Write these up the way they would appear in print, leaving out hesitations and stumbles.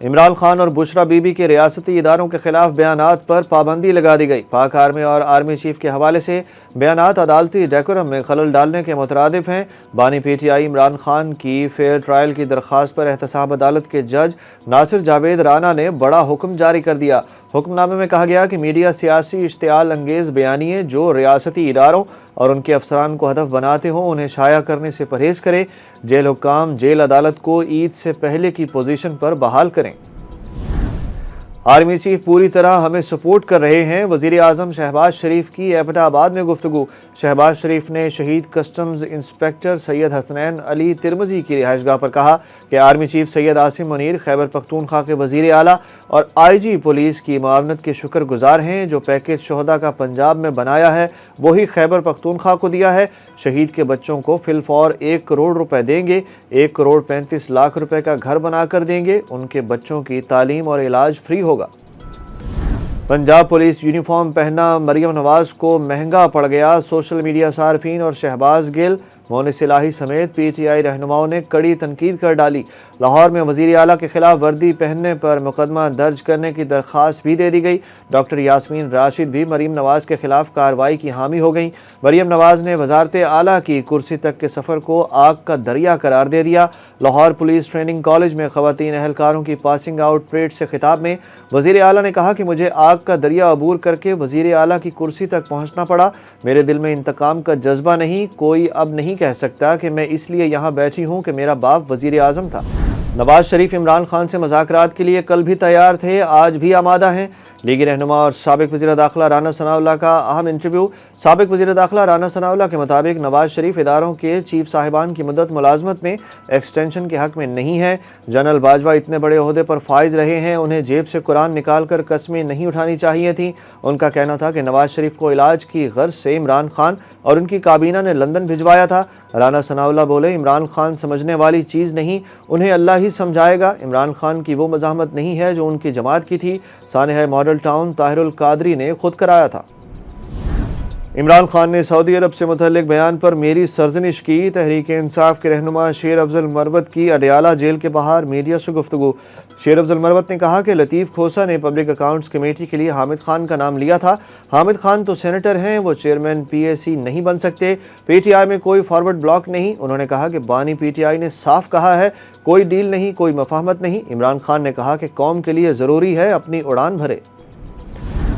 عمران خان اور بشرا be be کے ریاستی اداروں کے خلاف بیانات پر پابندی لگا دی گئی۔ پاک آرمی اور آرمی چیف کے حوالے سے بیانات عدالتی ڈیکورم میں خلل ڈالنے کے مترادف ہیں۔ بانی P T I Imran Khan کی فیئر ٹرائل کی درخواست پر احتساب عدالت کے جج ناصر جاوید رانا نے بڑا حکم جاری کر دیا۔ حکم نامے میں کہا گیا کہ میڈیا سیاسی اشتعال انگیز بیانیے جو ریاستی اداروں اور ان کے افسران کو ہدف بناتے ہوں انہیں شائع کرنے سے پرہیز کرے۔ جیل حکام جیل عدالت کو عید سے پہلے کی پوزیشن پر بحال کریں۔ آرمی چیف پوری طرح ہمیں سپورٹ کر رہے ہیں، وزیر اعظم شہباز شریف کی ایبٹ آباد میں گفتگو۔ شہباز شریف نے شہید کسٹمز انسپکٹر سید حسنین علی ترمذی کی رہائش گاہ پر کہا کہ آرمی چیف سید عاصم منیر خیبر پختونخوا کے وزیر اعلیٰ اور آئی جی پولیس کی معاونت کے شکر گزار ہیں۔ جو پیکیج شہداء کا پنجاب میں بنایا ہے وہی خیبر پختونخوا کو دیا ہے۔ شہید کے بچوں کو فی الفور 1 کروڑ روپے دیں گے، 1 کروڑ 35 لاکھ روپے کا گھر بنا کر دیں گے، ان کے بچوں کی تعلیم اور علاج فری ہوگا۔ پنجاب پولیس یونیفارم پہننا مریم نواز کو مہنگا پڑ گیا، سوشل میڈیا صارفین اور شہباز گل مونس الہی سمیت پی ٹی آئی رہنماؤں نے کڑی تنقید کر ڈالی۔ لاہور میں وزیر اعلیٰ کے خلاف وردی پہننے پر مقدمہ درج کرنے کی درخواست بھی دے دی گئی۔ ڈاکٹر یاسمین راشد بھی مریم نواز کے خلاف کارروائی کی حامی ہو گئیں۔ مریم نواز نے وزارت اعلیٰ کی کرسی تک کے سفر کو آگ کا دریا قرار دے دیا۔ لاہور پولیس ٹریننگ کالج میں خواتین اہلکاروں کی پاسنگ آؤٹ پریڈ سے خطاب میں وزیر اعلیٰ نے کہا کہ مجھے آگ کا دریا عبور کر کے وزیر اعلیٰ کی کرسی تک پہنچنا پڑا۔ میرے دل میں انتقام کا جذبہ نہیں، کوئی اب نہیں کہہ سکتا کہ میں اس لیے یہاں بیٹھی ہوں کہ میرا باپ وزیر اعظم تھا۔ نواز شریف عمران خان سے مذاکرات کے لیے کل بھی تیار تھے، آج بھی آمادہ ہیں۔ لیگی رہنما اور سابق وزیر داخلہ رانا ثناءاللہ کا اہم انٹرویو۔ سابق وزیر داخلہ رانا ثناءاللہ کے مطابق نواز شریف اداروں کے چیف صاحبان کی مدت ملازمت میں ایکسٹینشن کے حق میں نہیں ہے۔ جنرل باجوہ اتنے بڑے عہدے پر فائز رہے ہیں، انہیں جیب سے قرآن نکال کر قسمیں نہیں اٹھانی چاہیے تھیں۔ ان کا کہنا تھا کہ نواز شریف کو علاج کی غرض سے عمران خان اور ان کی کابینہ نے لندن بھجوایا تھا۔ رانا ثناءاللہ بولے عمران خان سمجھنے والی چیز نہیں، انہیں اللہ ہی سمجھائے گا۔ عمران خان کی وہ مزاحمت نہیں ہے جو ان کی جماعت کی تھی، سانحہ ماڈل ٹاؤن طاہر القادری نے خود کرایا تھا۔ عمران خان نے سعودی عرب سے متعلق بیان پر میری سرزنش کی۔ تحریک انصاف کے رہنما شیر افضل مروت کی اڈیالہ جیل کے باہر میڈیا سے گفتگو۔ شیر افضل مروت نے کہا کہ لطیف کھوسہ نے پبلک اکاؤنٹس کمیٹی کے لیے حامد خان کا نام لیا تھا۔ حامد خان تو سینیٹر ہیں، وہ چیئرمین پی اے سی نہیں بن سکتے۔ پی ٹی آئی میں کوئی فارورڈ بلاک نہیں۔ انہوں نے کہا کہ بانی پی ٹی آئی نے صاف کہا ہے کوئی ڈیل نہیں، کوئی مفاہمت نہیں۔ عمران خان نے کہا کہ قوم کے لیے ضروری ہے اپنی اڑان بھرے۔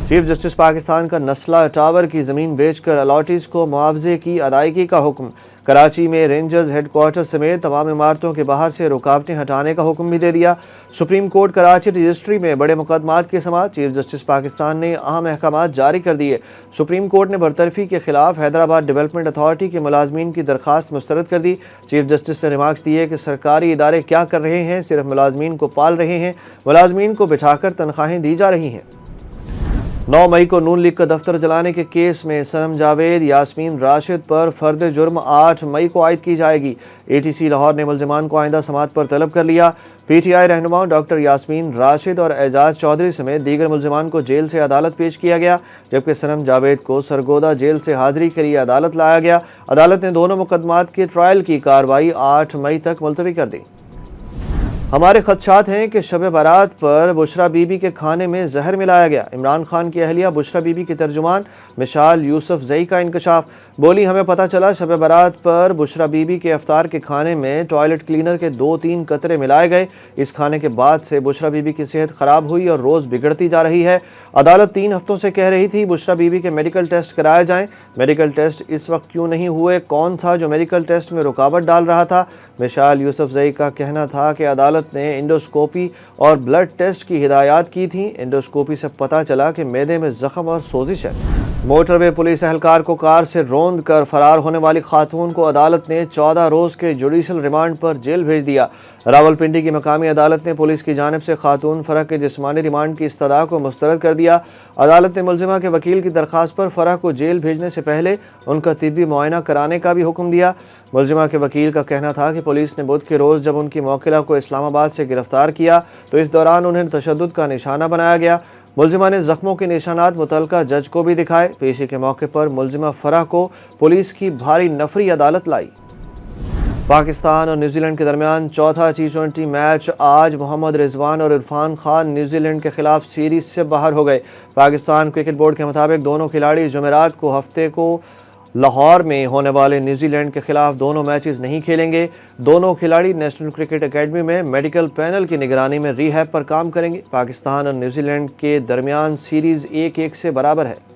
چیف جسٹس پاکستان کا نسلہ ٹاور کی زمین بیچ کر الاٹیز کو معاوضے کی ادائیگی کا حکم۔ کراچی میں رینجرز ہیڈ کوارٹر سمیت تمام عمارتوں کے باہر سے رکاوٹیں ہٹانے کا حکم بھی دے دیا۔ سپریم کورٹ کراچی رجسٹری میں بڑے مقدمات کی سماعت۔ چیف جسٹس پاکستان نے اہم احکامات جاری کر دیے۔ سپریم کورٹ نے برطرفی کے خلاف حیدرآباد ڈیولپمنٹ اتھارٹی کے ملازمین کی درخواست مسترد کر دی۔ چیف جسٹس نے ریمارکس دیے کہ سرکاری ادارے کیا کر رہے ہیں، صرف ملازمین کو پال رہے ہیں، ملازمین کو بٹھا کر تنخواہیں دی جا رہی ہیں۔ 9 مئی کو نون لیگ کا دفتر جلانے کے کیس میں صنم جاوید یاسمین راشد پر فرد جرم 8 مئی کو عائد کی جائے گی۔ اے ٹی سی لاہور نے ملزمان کو آئندہ سماعت پر طلب کر لیا۔ پی ٹی آئی رہنما ڈاکٹر یاسمین راشد اور اعجاز چودھری سمیت دیگر ملزمان کو جیل سے عدالت پیش کیا گیا، جبکہ صنم جاوید کو سرگودا جیل سے حاضری کے لیے عدالت لایا گیا۔ عدالت نے دونوں مقدمات کے ٹرائل کی کارروائی 8 مئی تک ملتوی کر دی۔ ہمارے خدشات ہیں کہ شب برات پر بشرا بی بی کے کھانے میں زہر ملایا گیا۔ عمران خان کی اہلیہ بشرا بی بی کی ترجمان مشال یوسف زئی کا انکشاف۔ بولی ہمیں پتہ چلا شب برات پر بشرا بی بی کے افطار کے کھانے میں ٹوائلٹ کلینر کے 2-3 قطرے ملائے گئے۔ اس کھانے کے بعد سے بشرا بی بی کی صحت خراب ہوئی اور روز بگڑتی جا رہی ہے۔ عدالت 3 ہفتوں سے کہہ رہی تھی بشرا بی بی کے میڈیکل ٹیسٹ کرائے جائیں۔ میڈیکل ٹیسٹ اس وقت کیوں نہیں ہوئے؟ کون تھا جو میڈیکل ٹیسٹ میں رکاوٹ ڈال رہا تھا؟ مشال یوسف زئی کا کہنا تھا کہ عدالت نے انڈوسکوپی اور بلڈ ٹیسٹ کی ہدایات کی تھیں۔ انڈوسکوپی سے پتہ چلا کہ معدے میں زخم اور سوزش ہے۔ موٹر وے پولیس اہلکار کو کار سے روند کر فرار ہونے والی خاتون کو عدالت نے 14 روز کے جوڈیشل ریمانڈ پر جیل بھیج دیا۔ راولپنڈی کی مقامی عدالت نے پولیس کی جانب سے خاتون فرح کے جسمانی ریمانڈ کی استدعا کو مسترد کر دیا۔ عدالت نے ملزمہ کے وکیل کی درخواست پر فرح کو جیل بھیجنے سے پہلے ان کا طبی معائنہ کرانے کا بھی حکم دیا۔ ملزمہ کے وکیل کا کہنا تھا کہ پولیس نے بدھ کے روز جب ان کی موکلہ کو اسلام آباد سے گرفتار کیا تو اس دوران انہیں تشدد کا نشانہ بنایا گیا۔ ملزمہ نے زخموں کے نشانات متعلقہ جج کو بھی دکھائے۔ پیشی کے موقع پر ملزمہ فرح کو پولیس کی بھاری نفری عدالت لائی۔ پاکستان اور نیوزی لینڈ کے درمیان چوتھا T20 میچ آج محمد رضوان اور عرفان خان نیوزی لینڈ کے خلاف سیریز سے باہر ہو گئے۔ پاکستان کرکٹ بورڈ کے مطابق دونوں کھلاڑی جمعرات کو ہفتے کو لاہور میں ہونے والے نیوزی لینڈ کے خلاف دونوں میچز نہیں کھیلیں گے۔ دونوں کھلاڑی نیشنل کرکٹ اکیڈمی میں میڈیکل پینل کی نگرانی میں ری ہیب پر کام کریں گے۔ پاکستان اور نیوزی لینڈ کے درمیان سیریز 1-1 سے برابر ہے۔